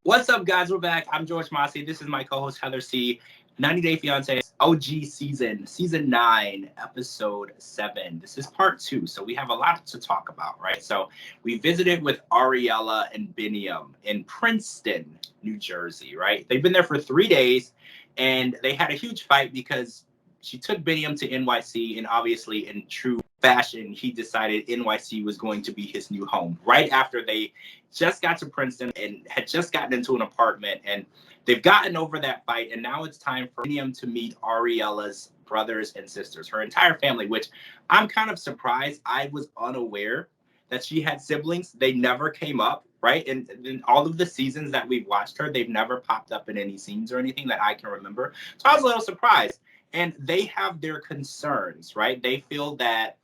What's up, guys? We're back. I'm George Mossey. This is my co-host Heather C. 90 Day Fiance OG season 9, episode 7. This is part 2, so we have a lot to talk about, right? So we visited with Ariella and Biniam in Princeton, New Jersey, right? They've been there for 3 days, and they had a huge fight because she took Biniam to NYC, and obviously, in true fashion, he decided NYC was going to be his new home. Right after they just got to Princeton and had just gotten into an apartment, and they've gotten over that fight, and now it's time for Miriam to meet Ariella's brothers and sisters, her entire family, which I'm kind of surprised. I was unaware that she had siblings. They never came up, right? And in all of the seasons that we've watched her, they've never popped up in any scenes or anything that I can remember. So I was a little surprised. And they have their concerns, right? They feel that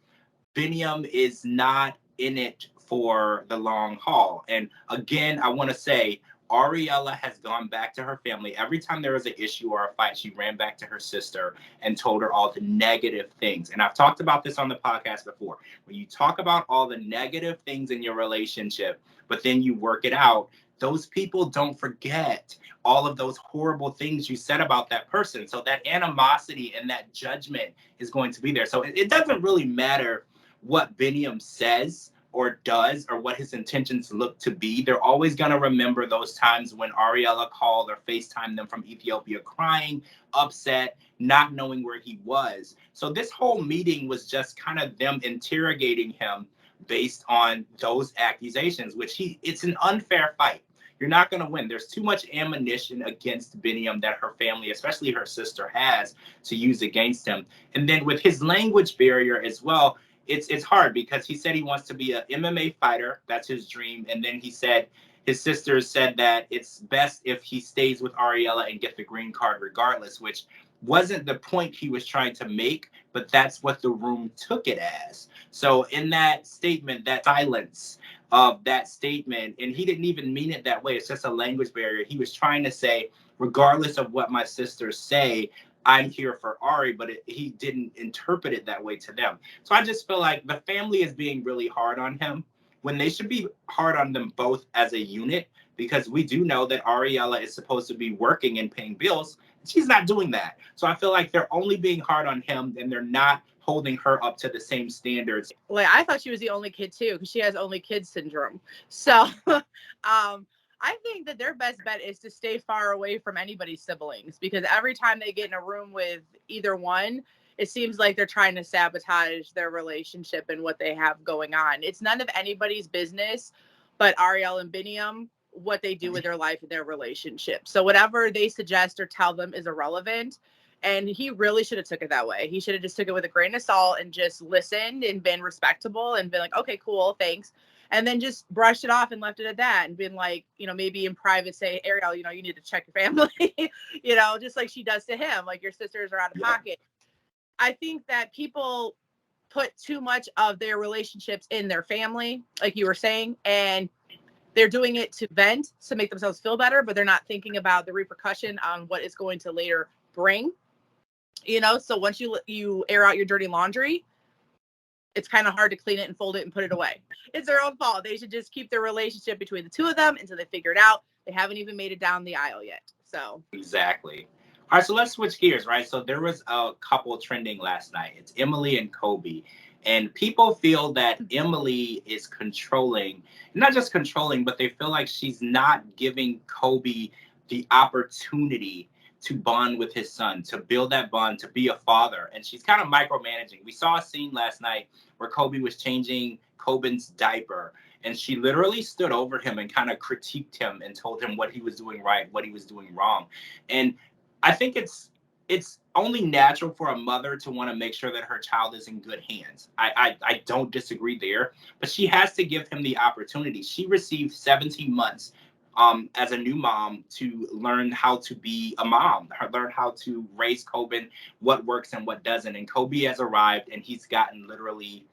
Biniam is not in it for the long haul. And again, I want to say Ariella has gone back to her family. Every time there was an issue or a fight, she ran back to her sister and told her all the negative things. And I've talked about this on the podcast before. When you talk about all the negative things in your relationship, but then you work it out, those people don't forget all of those horrible things you said about that person. So that animosity and that judgment is going to be there. So it doesn't really matter what Biniam says or does or what his intentions look to be. They're always going to remember those times when Ariella called or FaceTimed them from Ethiopia crying, upset, not knowing where he was. So this whole meeting was just kind of them interrogating him based on those accusations, it's an unfair fight. You're not going to win. There's too much ammunition against Biniam that her family, especially her sister, has to use against him. And then with his language barrier as well, it's hard because he said he wants to be an MMA fighter. That's his dream. And then he said his sisters said that it's best if he stays with Ariella and get the green card regardless, which wasn't the point he was trying to make, but that's what the room took it as. So in that statement, that silence of that statement, and he didn't even mean it that way. It's just a language barrier. He was trying to say, regardless of what my sisters say, I'm here for Ari, but he didn't interpret it that way to them. So I just feel like the family is being really hard on him when they should be hard on them both as a unit, because we do know that Ariella is supposed to be working and paying bills. She's not doing that. So I feel like they're only being hard on him and they're not holding her up to the same standards. Like, I thought she was the only kid too, because she has only kid syndrome. So I think that their best bet is to stay far away from anybody's siblings, because every time they get in a room with either one, it seems like they're trying to sabotage their relationship and what they have going on. It's none of anybody's business but Ariel and Biniam what they do with their life and their relationship. So whatever they suggest or tell them is irrelevant. And he really should have took it that way. He should have just took it with a grain of salt and just listened and been respectable and been like, okay, cool, thanks. And then just brushed it off and left it at that and been like, maybe in private say, Ariel, you need to check your family, just like she does to him, like your sisters are out of pocket. I think that people put too much of their relationships in their family, like you were saying, and they're doing it to vent, to make themselves feel better, but they're not thinking about the repercussion on what it's going to later bring. So once you air out your dirty laundry, it's kind of hard to clean it and fold it and put it away. It's their own fault. They should just keep their relationship between the two of them until they figure it out. They haven't even made it down the aisle yet. So Exactly. All right, so let's switch gears, right? So there was a couple trending last night. It's Emily and Kobe. And people feel that Emily is controlling, not just controlling, but they feel like she's not giving Kobe the opportunity to bond with his son, to build that bond, to be a father. And she's kind of micromanaging. We saw a scene last night where Kobe was changing Coben's diaper. And she literally stood over him and kind of critiqued him and told him what he was doing right, what he was doing wrong. And I think it's only natural for a mother to want to make sure that her child is in good hands. I don't disagree there, but she has to give him the opportunity. She received 17 months as a new mom to learn how to be a mom, learn how to raise Coben, what works and what doesn't. And Kobe has arrived and he's gotten literally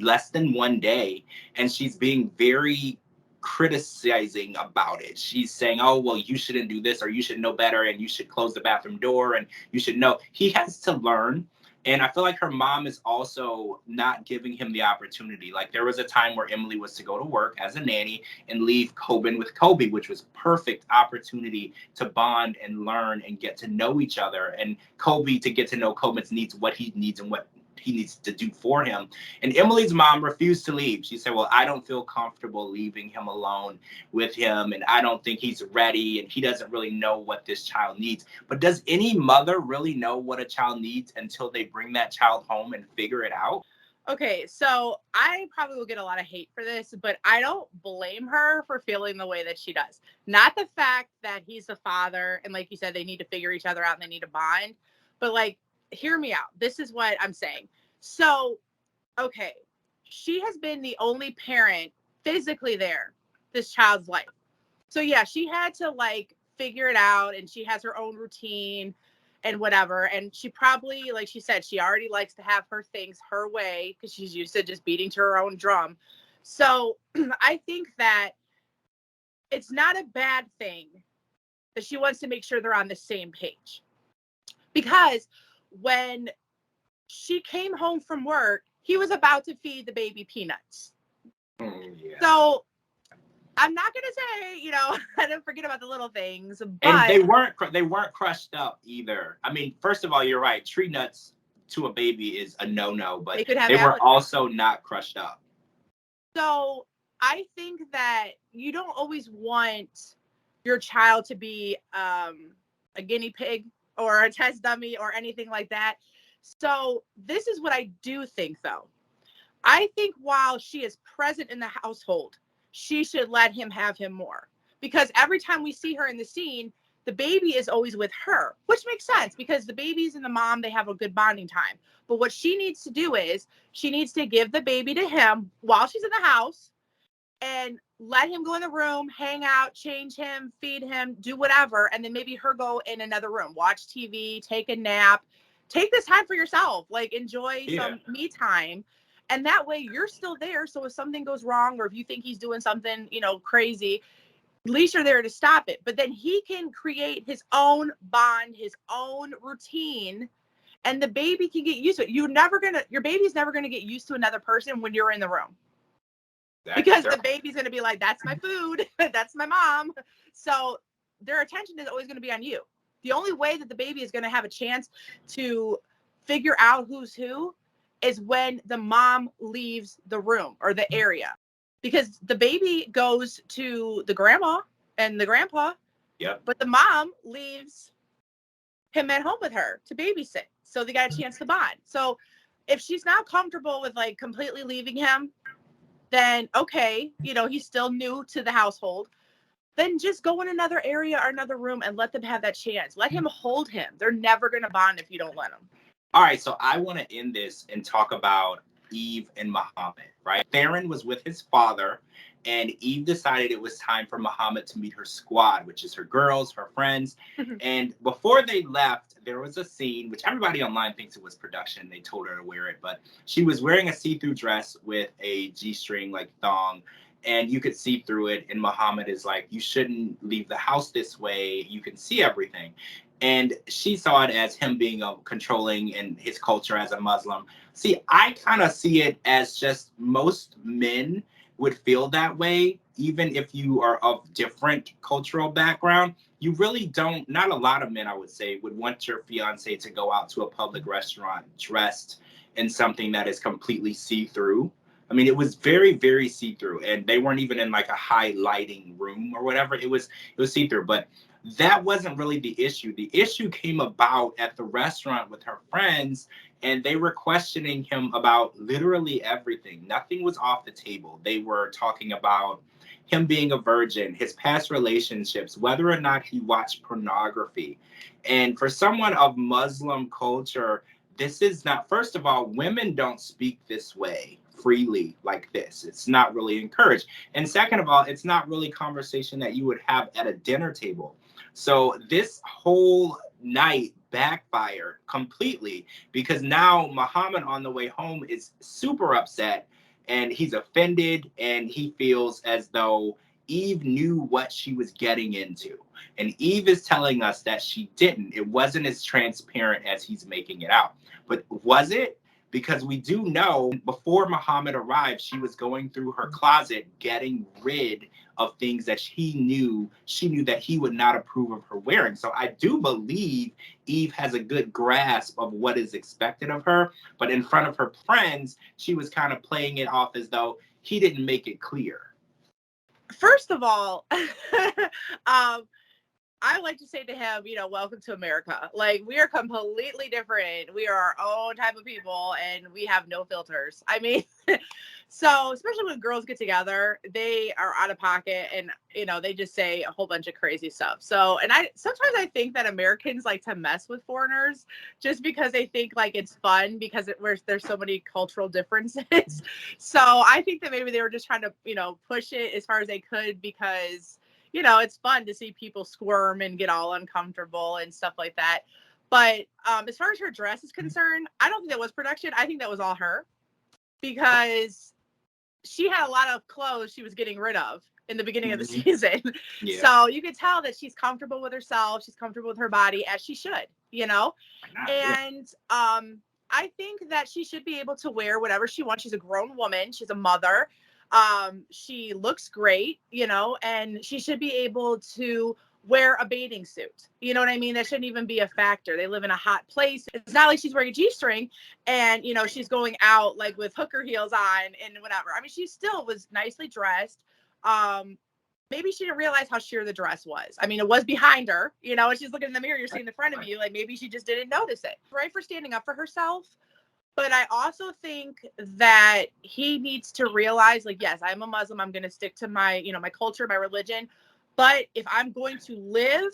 less than 1 day, and she's being very criticizing about it. She's saying, oh, well, you shouldn't do this, or you should know better, and you should close the bathroom door, and you should know. He has to learn And I feel like her mom is also not giving him the opportunity. Like there was a time where Emily was to go to work as a nanny and leave Coben with Kobe, which was perfect opportunity to bond and learn and get to know each other. And Kobe to get to know Coben's needs, what he needs and what he needs to do for him. And Emily's mom refused to leave. She said, well, I don't feel comfortable leaving him alone with him. And I don't think he's ready. And he doesn't really know what this child needs. But does any mother really know what a child needs until they bring that child home and figure it out? Okay, so I probably will get a lot of hate for this, but I don't blame her for feeling the way that she does. Not the fact that he's the father and like you said, they need to figure each other out and they need to bond, but like, hear me out. This is what I'm saying. So, okay, she has been the only parent physically there this child's life. So yeah, she had to like figure it out and she has her own routine and whatever. And she probably, like she said, she already likes to have her things her way because she's used to just beating to her own drum. So I think that it's not a bad thing that she wants to make sure they're on the same page. Because when she came home from work, he was about to feed the baby peanuts. Yeah. So I'm not gonna say, I don't forget about the little things, but And they weren't crushed up either. I mean, first of all, you're right. Tree nuts to a baby is a no-no, but they were also not crushed up. So I think that you don't always want your child to be a guinea pig or a test dummy or anything like that. So this is what I do think, though. I think while she is present in the household, she should let him have him more. Because every time we see her in the scene, the baby is always with her, which makes sense because the babies and the mom, they have a good bonding time. But what she needs to do is she needs to give the baby to him while she's in the house and let him go in the room, hang out, change him, feed him, do whatever. And then maybe her go in another room, watch TV, take a nap, take this time for yourself, like enjoy some me time. And that way you're still there. So if something goes wrong or if you think he's doing something, crazy, at least you're there to stop it. But then he can create his own bond, his own routine, and the baby can get used to it. Your baby's never gonna get used to another person when you're in the room. Because the baby's gonna be like, that's my food, that's my mom. So their attention is always gonna be on you. The only way that the baby is gonna have a chance to figure out who's who is when the mom leaves the room or the area. Because the baby goes to the grandma and the grandpa, but the mom leaves him at home with her to babysit. So they got a chance to bond. So if she's not comfortable with like completely leaving him, then okay, he's still new to the household. Then just go in another area or another room and let them have that chance. Let him hold him. They're never going to bond if you don't let them. All right, so I want to end this and talk about Eve and Muhammad, right? Theron was with his father, and Eve decided it was time for Muhammad to meet her squad, which is her girls, her friends. And before they left, there was a scene, which everybody online thinks it was production. They told her to wear it, but she was wearing a see-through dress with a G-string, like thong, and you could see through it. And Muhammad is like, you shouldn't leave the house this way. You can see everything. And she saw it as him being controlling in his culture as a Muslim. See, I kind of see it as just most men would feel that way, even if you are of different cultural background. You really don't, not a lot of men, I would say, would want your fiance to go out to a public restaurant dressed in something that is completely see-through. I mean, it was very, very see-through, and they weren't even in like a high lighting room or whatever. It was see-through, but that wasn't really the issue. The issue came about at the restaurant with her friends, and they were questioning him about literally everything. Nothing was off the table. They were talking about him being a virgin, his past relationships, whether or not he watched pornography. And for someone of Muslim culture, this is not, first of all, women don't speak this way freely like this. It's not really encouraged. And second of all, it's not really conversation that you would have at a dinner table. So this whole night backfired completely because now Muhammad on the way home is super upset and he's offended and he feels as though Eve knew what she was getting into. And Eve is telling us that she didn't. It wasn't as transparent as he's making it out. But was it? Because we do know before Muhammad arrived, she was going through her closet getting rid of things that she knew that he would not approve of her wearing. So I do believe Eve has a good grasp of what is expected of her. But in front of her friends, she was kind of playing it off as though he didn't make it clear. First of all, I like to say to him, welcome to America. Like, we are completely different. We are our own type of people, and we have no filters. I mean, so especially when girls get together, they are out of pocket, and they just say a whole bunch of crazy stuff. So, and sometimes I think that Americans like to mess with foreigners just because they think like it's fun because there's so many cultural differences. So I think that maybe they were just trying to push it as far as they could because it's fun to see people squirm and get all uncomfortable and stuff like that. But as far as her dress is concerned, I don't think that was production. I think that was all her because she had a lot of clothes she was getting rid of in the beginning of the season. Yeah. So you could tell that she's comfortable with herself. She's comfortable with her body as she should, And I think that she should be able to wear whatever she wants. She's a grown woman. She's a mother. She looks great, and she should be able to wear a bathing suit. You know what I mean? That shouldn't even be a factor. They live in a hot place. It's not like she's wearing a G-string and, she's going out like with hooker heels on and whatever. I mean, she still was nicely dressed. Maybe she didn't realize how sheer the dress was. I mean, it was behind her, and she's looking in the mirror, you're seeing the front of you. Like maybe she just didn't notice it. Right, for standing up for herself. But I also think that he needs to realize, like, yes, I'm a Muslim. I'm going to stick to my, my culture, my religion. But if I'm going to live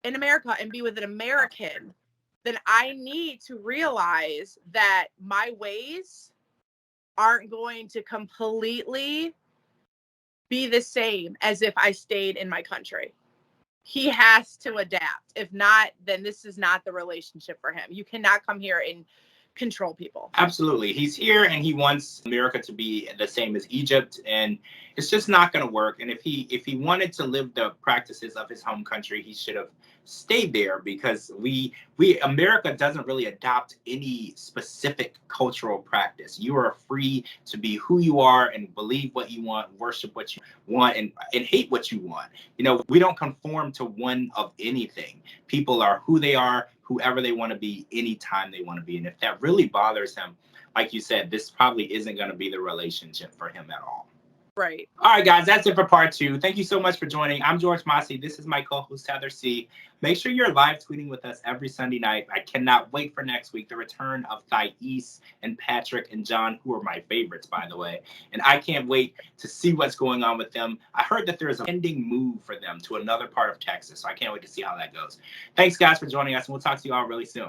in America and be with an American, then I need to realize that my ways aren't going to completely be the same as if I stayed in my country. He has to adapt. If not, then this is not the relationship for him. You cannot come here and control people. Absolutely. He's here and he wants America to be the same as Egypt, and it's just not going to work. And if he wanted to live the practices of his home country, he should have stayed there, because America doesn't really adopt any specific cultural practice. You are free to be who you are and believe what you want, worship what you want, and hate what you want. We don't conform to one of anything. People are who they are, whoever they want to be, anytime they want to be. And if that really bothers him, like you said, this probably isn't going to be the relationship for him at all. Right. All right, guys, that's it for part 2. Thank you so much for joining. I'm George Mossey. This is my co-host, Heather C. Make sure you're live tweeting with us every Sunday night. I cannot wait for next week, the return of Thais and Patrick and John, who are my favorites, by the way. And I can't wait to see what's going on with them. I heard that there's a pending move for them to another part of Texas, so I can't wait to see how that goes. Thanks, guys, for joining us, and we'll talk to you all really soon.